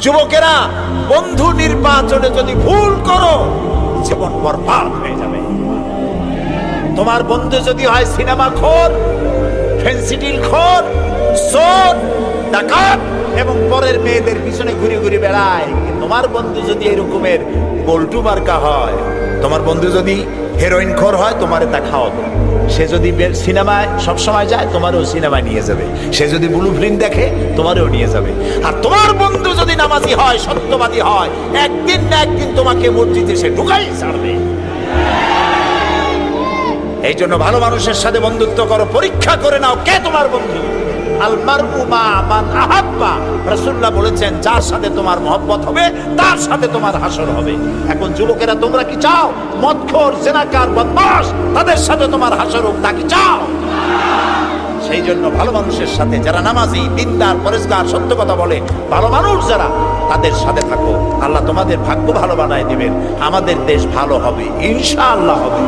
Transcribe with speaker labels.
Speaker 1: যুবকেরা, বন্ধু নির্বাচনে যদি ভুল করো জীবন বরবাদ হয়ে যাবে। তোমার বন্ধু যদি হয় সিনেমা খোর, ফেন্সিডিল খোর, চোর, ডাকাত এবং পরের মেয়েদের পিছনে ঘুরে ঘুরে বেড়ায়, তোমার বন্ধু যদি এরকমের পল্টু মার্কা হয়, তোমার বন্ধু যদি হেরোইন খোর হয়, তোমারে তা খাওয়াবে। সে যদি সিনেমায় সবসময় যায়, তোমারও সিনেমায় নিয়ে যাবে। সে যদি ব্লু ফিল্ম দেখে, তোমারও নিয়ে যাবে। আর তোমার বন্ধু যদি নামাজি হয়, সত্যবাদী হয়, একদিন না একদিন তোমাকে মসজিদে সে ঢুকাই ছাড়বে। এই জন্য ভালো মানুষের সাথে বন্ধুত্ব করো, পরীক্ষা করে নাও কে তোমার বন্ধু। আল মারউ মা মান আহাব্বা, রাসূলুল্লাহ বলেছেন যার সাথে তোমার মহব্বত হবে তার সাথে তোমার হাসর হবে। এখন যুবকেরা, তোমরা কি চাও মদখোর, জেনাকার, বদমাশ তাদের সাথে তোমার হাসর হোক? তা কি চাও? সেই জন্য ভালো মানুষের সাথে, যারা নামাজি, দিনদার, পরেজগার, সত্য কথা বলে, ভালো মানুষ যারা, তাদের সাথে থাকো। আল্লাহ তোমাদের ভাগ্য ভালো বানায় দিবেন। আমাদের দেশ ভালো হবে, ইনশাআল্লাহ হবে।